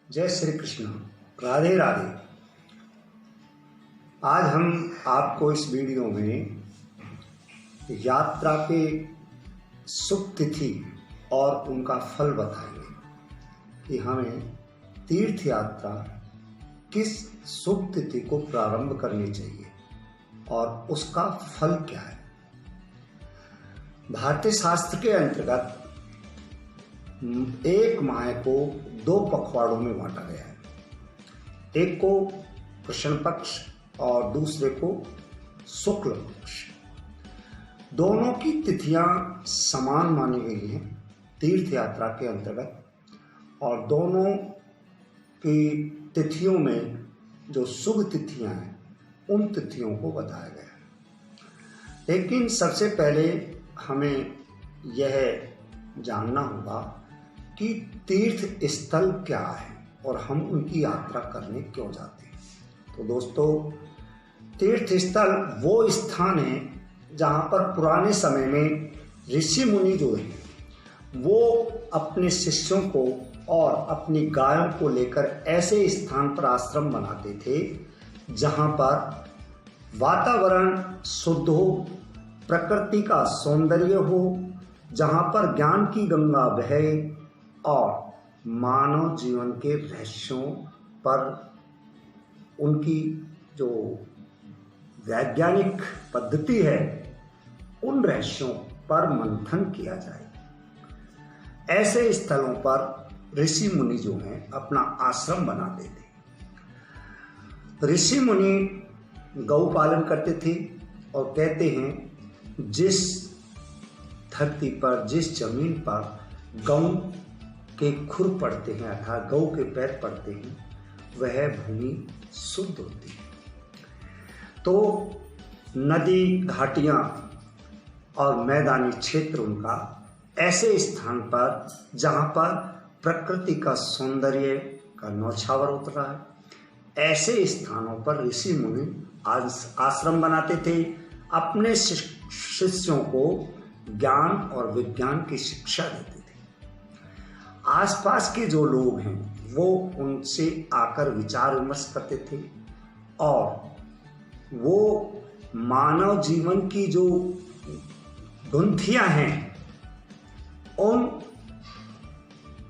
जय श्री कृष्ण, राधे राधे। आज हम आपको इस वीडियो में यात्रा के शुभ तिथि और उनका फल बताएंगे कि हमें तीर्थ यात्रा किस शुभ तिथि को प्रारंभ करनी चाहिए और उसका फल क्या है। भारतीय शास्त्र के अंतर्गत एक माह को दो पखवाड़ों में बांटा गया है। एक को कृष्ण पक्ष और दूसरे को शुक्ल पक्ष। दोनों की तिथियां समान मानी गई हैं तीर्थ यात्रा के अंतर्गत, और दोनों की तिथियों में जो शुभ तिथियां हैं उन तिथियों को बताया गया है। लेकिन सबसे पहले हमें यह जानना होगा कि तीर्थ स्थल क्या है और हम उनकी यात्रा करने क्यों जाते हैं। तो दोस्तों, तीर्थ स्थल वो स्थान है जहाँ पर पुराने समय में ऋषि मुनि जो हैं वो अपने शिष्यों को और अपनी गायों को लेकर ऐसे स्थान पर आश्रम बनाते थे जहाँ पर वातावरण शुद्ध हो, प्रकृति का सौंदर्य हो, जहाँ पर ज्ञान की गंगा बहे और मानव जीवन के रहस्यों पर उनकी जो वैज्ञानिक पद्धति है उन रहस्यों पर मंथन किया जाए। ऐसे स्थलों पर ऋषि मुनि जो हैं अपना आश्रम बनाते थे। ऋषि मुनि गौ पालन करते थे और कहते हैं जिस धरती पर, जिस जमीन पर गौ के खुर पड़ते हैं अर्थात गौ के पैर पड़ते हैं वह भूमि शुद्ध होती है। तो नदी, घाटियां और मैदानी क्षेत्र उनका ऐसे स्थान पर जहां पर प्रकृति का सौंदर्य का नौछावर होता है, ऐसे स्थानों पर ऋषि मुनि आश्रम बनाते थे। अपने शिष्यों को ज्ञान और विज्ञान की शिक्षा देते थे। आसपास के जो लोग हैं वो उनसे आकर विचार विमर्श करते थे और वो मानव जीवन की जो ग्रंथियां हैं उन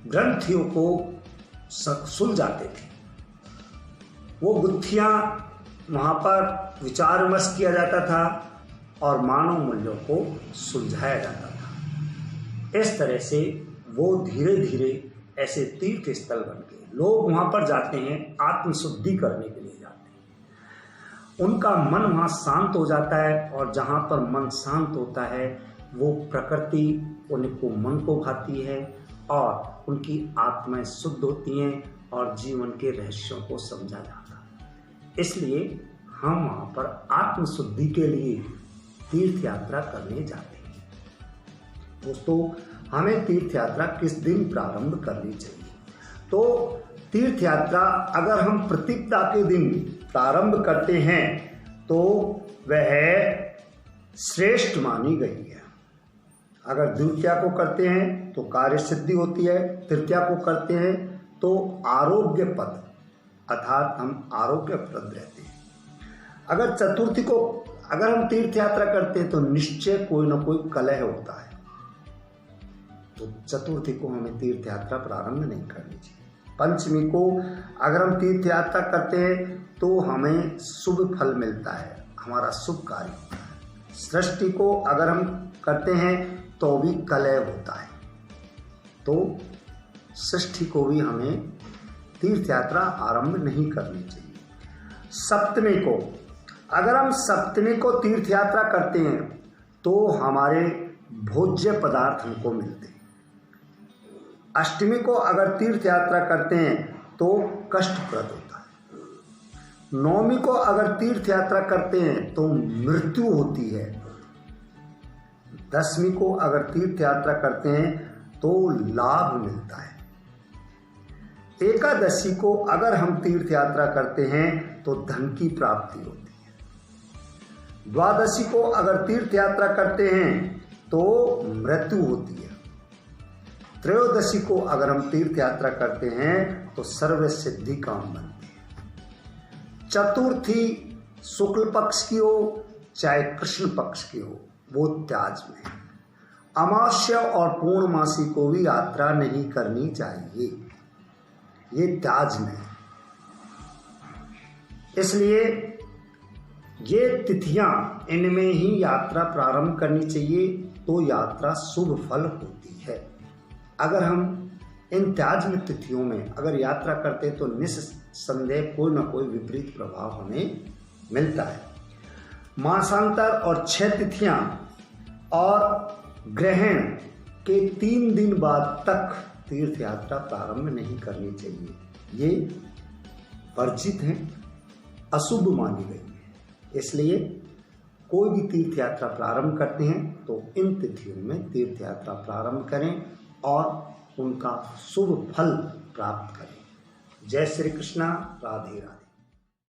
ग्रंथियों को सुलझाते थे। वो गुत्थियां वहां पर विचार विमर्श किया जाता था और मानव मूल्यों को सुलझाया जाता था। इस तरह से वो धीरे धीरे ऐसे तीर्थ स्थल बन गए। लोग वहां पर जाते हैं, आत्मशुद्धि करने के लिए जाते हैं। उनका मन वहां शांत हो जाता है और जहां पर मन शांत होता है वो प्रकृति उनको मन को भाती है और उनकी आत्माएं शुद्ध होती हैं और जीवन के रहस्यों को समझा जाता है। इसलिए हम वहां पर आत्मशुद्धि के लिए तीर्थ यात्रा करने जाते हैं। दोस्तों, हमें तीर्थ यात्रा किस दिन प्रारंभ करनी चाहिए? तो तीर्थ यात्रा अगर हम प्रतिपदा के दिन प्रारंभ करते हैं तो वह श्रेष्ठ मानी गई है। अगर द्वितीया को करते हैं तो कार्य सिद्धि होती है, तृतीया को करते हैं तो आरोग्य पद अर्थात हम आरोग्यप्रद रहते हैं। अगर चतुर्थी को अगर हम तीर्थ यात्रा करते हैं तो निश्चय कोई ना कोई कलह होता है, तो चतुर्थी को हमें तीर्थ यात्रा प्रारंभ नहीं करनी चाहिए। पंचमी को अगर हम तीर्थ यात्रा करते हैं तो हमें शुभ फल मिलता है, हमारा शुभ कार्य होता है। षष्ठी को अगर हम करते हैं तो भी कलह होता है, तो षष्ठी को भी हमें तीर्थ यात्रा आरंभ नहीं करनी चाहिए। सप्तमी को अगर हम सप्तमी को तीर्थ यात्रा करते हैं तो हमारे भोज्य पदार्थ हमको मिलते हैं। अष्टमी को अगर तीर्थ यात्रा करते हैं तो कष्टप्रद होता है। नवमी को अगर तीर्थ यात्रा करते हैं तो मृत्यु होती है। दसवीं को अगर तीर्थ यात्रा करते हैं तो लाभ मिलता है। एकादशी को अगर हम तीर्थ यात्रा करते हैं तो धन की प्राप्ति होती है। द्वादशी को अगर तीर्थ यात्रा करते हैं तो मृत्यु होती है। त्रयोदशी को अगर हम तीर्थ यात्रा करते हैं तो सर्व सिद्धि काम बनती है। चतुर्थी शुक्ल पक्ष की हो चाहे कृष्ण पक्ष की हो, वो त्याज में है। अमावस्या और पूर्णमासी को भी यात्रा नहीं करनी चाहिए, ये त्याज में है। इसलिए ये तिथियां, इनमें ही यात्रा प्रारंभ करनी चाहिए, तो यात्रा शुभ फल होती है। अगर हम इन त्याज में तिथियों में अगर यात्रा करते तो निस्संदेह कोई ना कोई विपरीत प्रभाव हमें मिलता है। मासांतर और 6 तिथियां और ग्रहण के 3 दिन बाद तक तीर्थ यात्रा प्रारंभ नहीं करनी चाहिए, ये वर्जित है, अशुभ मानी गई है। इसलिए कोई भी तीर्थ यात्रा प्रारंभ करते हैं तो इन तिथियों में तीर्थ यात्रा प्रारंभ करें और उनका शुभ फल प्राप्त करें। जय श्री कृष्णा, राधे राधे।